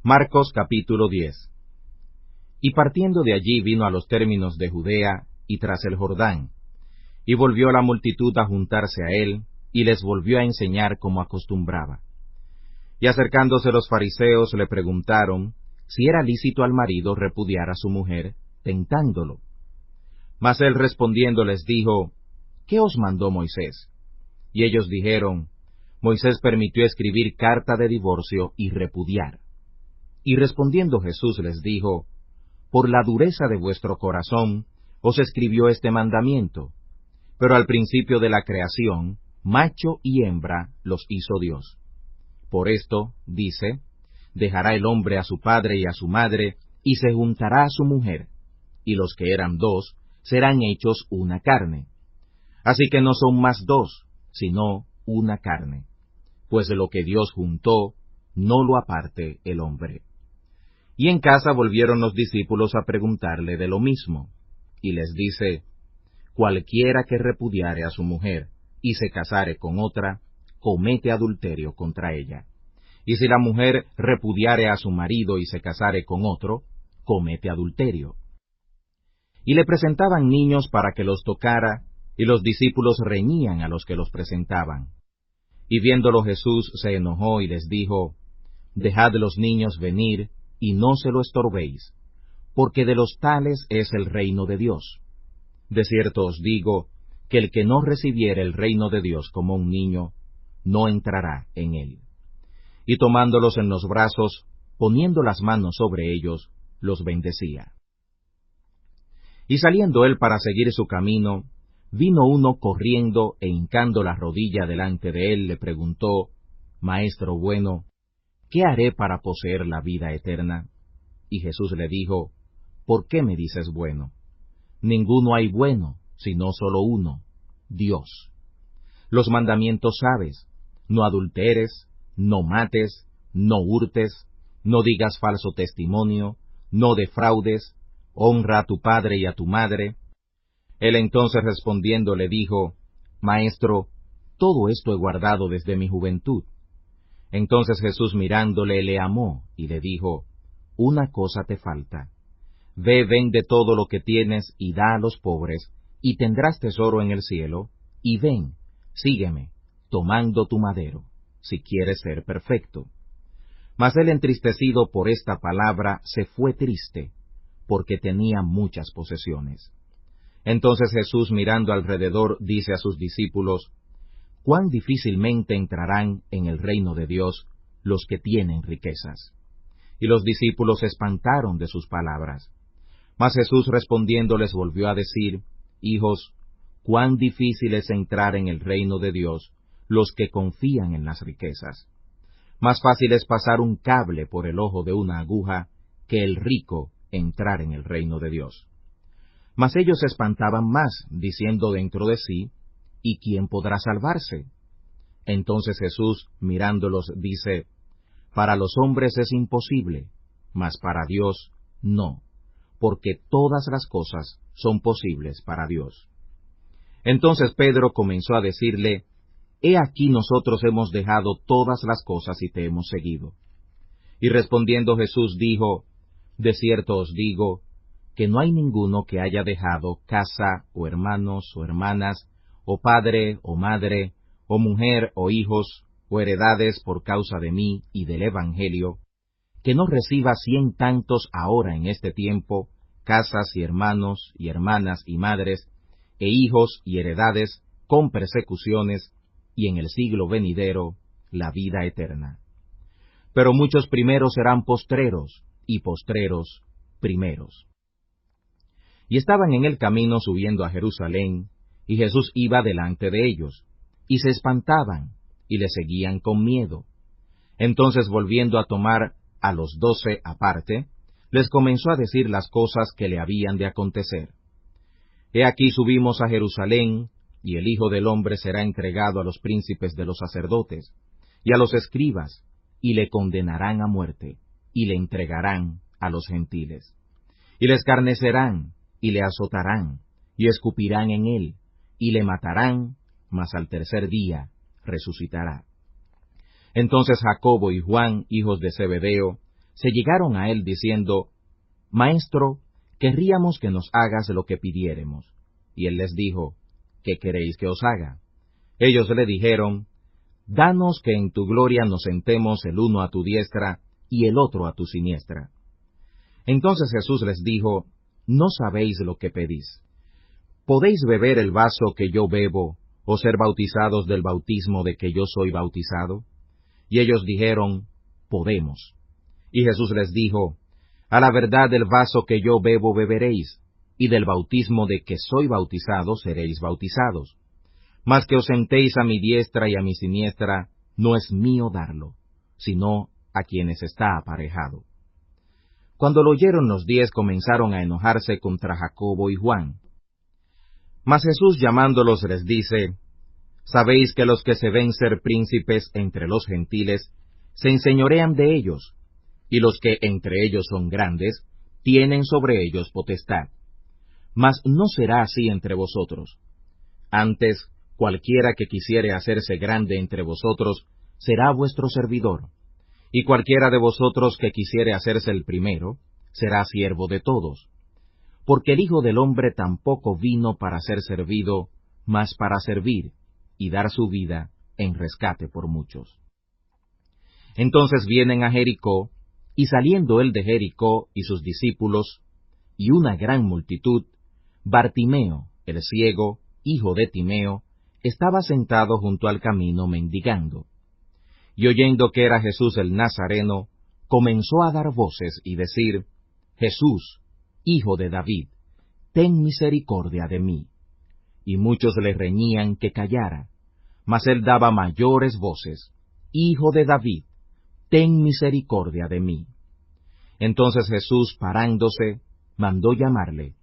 Marcos capítulo 10. Y partiendo de allí vino a los términos de Judea y tras el Jordán, y volvió la multitud a juntarse a él, y les volvió a enseñar como acostumbraba. Y acercándose los fariseos le preguntaron si era lícito al marido repudiar a su mujer, tentándolo. Mas él respondiendo les dijo, ¿qué os mandó Moisés? Y ellos dijeron, Moisés permitió escribir carta de divorcio y repudiar. Y respondiendo Jesús les dijo, por la dureza de vuestro corazón os escribió este mandamiento, pero al principio de la creación, macho y hembra los hizo Dios. Por esto, dice, dejará el hombre a su padre y a su madre, y se juntará a su mujer, y los que eran dos serán hechos una carne. Así que no son más dos, sino una carne. Pues de lo que Dios juntó, no lo aparte el hombre. Y en casa volvieron los discípulos a preguntarle de lo mismo, y les dice, cualquiera que repudiare a su mujer, y se casare con otra, comete adulterio contra ella. Y si la mujer repudiare a su marido y se casare con otro, comete adulterio. Y le presentaban niños para que los tocara, y los discípulos reñían a los que los presentaban. Y viéndolo Jesús se enojó y les dijo, dejad los niños venir, y no se lo estorbéis, porque de los tales es el reino de Dios. De cierto os digo, que el que no recibiere el reino de Dios como un niño, no entrará en él. Y tomándolos en los brazos, poniendo las manos sobre ellos, los bendecía. Y saliendo él para seguir su camino, vino uno corriendo e hincando la rodilla delante de él, le preguntó, Maestro bueno, ¿qué haré para poseer la vida eterna? Y Jesús le dijo, ¿por qué me dices bueno? Ninguno hay bueno, sino solo uno, Dios. Los mandamientos sabes, no adulteres, no mates, no hurtes, no digas falso testimonio, no defraudes, honra a tu padre y a tu madre. Él entonces respondiendo le dijo, Maestro, todo esto he guardado desde mi juventud. Entonces Jesús mirándole le amó y le dijo, una cosa te falta. Ve, vende todo lo que tienes y da a los pobres, y tendrás tesoro en el cielo, y ven, sígueme, tomando tu madero, si quieres ser perfecto. Mas él entristecido por esta palabra se fue triste, porque tenía muchas posesiones. Entonces Jesús mirando alrededor dice a sus discípulos, cuán difícilmente entrarán en el reino de Dios los que tienen riquezas. Y los discípulos se espantaron de sus palabras. Mas Jesús respondiendo les volvió a decir, hijos, cuán difícil es entrar en el reino de Dios los que confían en las riquezas. Más fácil es pasar un cable por el ojo de una aguja que el rico entrar en el reino de Dios. Mas ellos se espantaban más, diciendo dentro de sí, ¿y quién podrá salvarse? Entonces Jesús, mirándolos, dice, para los hombres es imposible, mas para Dios no, porque todas las cosas son posibles para Dios. Entonces Pedro comenzó a decirle, he aquí nosotros hemos dejado todas las cosas y te hemos seguido. Y respondiendo Jesús dijo, de cierto os digo, que no hay ninguno que haya dejado casa, o hermanos, o hermanas, o padre, o madre, o mujer, o hijos, o heredades por causa de mí y del Evangelio, que no reciba 100 tantos ahora en este tiempo, casas y hermanos, y hermanas, y madres, e hijos y heredades, con persecuciones, y en el siglo venidero, la vida eterna. Pero muchos primeros serán postreros, y postreros primeros. Y estaban en el camino subiendo a Jerusalén, y Jesús iba delante de ellos, y se espantaban, y le seguían con miedo. Entonces volviendo a tomar a los 12 aparte, les comenzó a decir las cosas que le habían de acontecer. He aquí subimos a Jerusalén, y el Hijo del Hombre será entregado a los príncipes de los sacerdotes, y a los escribas, y le condenarán a muerte, y le entregarán a los gentiles. Y le escarnecerán, y le azotarán, y escupirán en él, y le matarán, mas al tercer día resucitará. Entonces Jacobo y Juan, hijos de Zebedeo, se llegaron a él diciendo: Maestro, querríamos que nos hagas lo que pidiéremos. Y él les dijo: ¿Qué queréis que os haga? Ellos le dijeron: Danos que en tu gloria nos sentemos el uno a tu diestra y el otro a tu siniestra. Entonces Jesús les dijo: No sabéis lo que pedís. ¿Podéis beber el vaso que yo bebo, o ser bautizados del bautismo de que yo soy bautizado? Y ellos dijeron: Podemos. Y Jesús les dijo: A la verdad del vaso que yo bebo beberéis, y del bautismo de que soy bautizado seréis bautizados. Mas que os sentéis a mi diestra y a mi siniestra, no es mío darlo, sino a quienes está aparejado. Cuando lo oyeron los 10 comenzaron a enojarse contra Jacobo y Juan. Mas Jesús llamándolos les dice: Sabéis que los que se ven ser príncipes entre los gentiles, se enseñorean de ellos, y los que entre ellos son grandes, tienen sobre ellos potestad. Mas no será así entre vosotros. Antes, cualquiera que quisiere hacerse grande entre vosotros, será vuestro servidor. Y cualquiera de vosotros que quisiere hacerse el primero, será siervo de todos. Porque el Hijo del Hombre tampoco vino para ser servido, mas para servir, y dar su vida en rescate por muchos. Entonces vienen a Jericó, y saliendo él de Jericó y sus discípulos, y una gran multitud, Bartimeo, el ciego, hijo de Timeo, estaba sentado junto al camino mendigando. Y oyendo que era Jesús el Nazareno, comenzó a dar voces y decir: Jesús, hijo de David, ten misericordia de mí. Y muchos le reñían que callara, mas él daba mayores voces: Hijo de David, ten misericordia de mí. Entonces Jesús, parándose, mandó llamarle,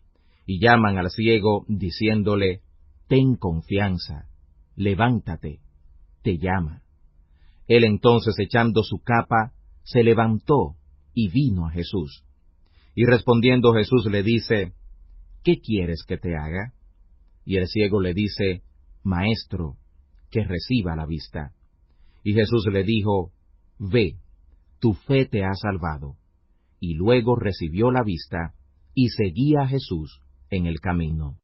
y llaman al ciego, diciéndole: Ten confianza, levántate, te llama. Él entonces, echando su capa, se levantó y vino a Jesús. Y respondiendo Jesús le dice: ¿Qué quieres que te haga? Y el ciego le dice: Maestro, que reciba la vista. Y Jesús le dijo: Ve, tu fe te ha salvado. Y luego recibió la vista, y seguía a Jesús en el camino.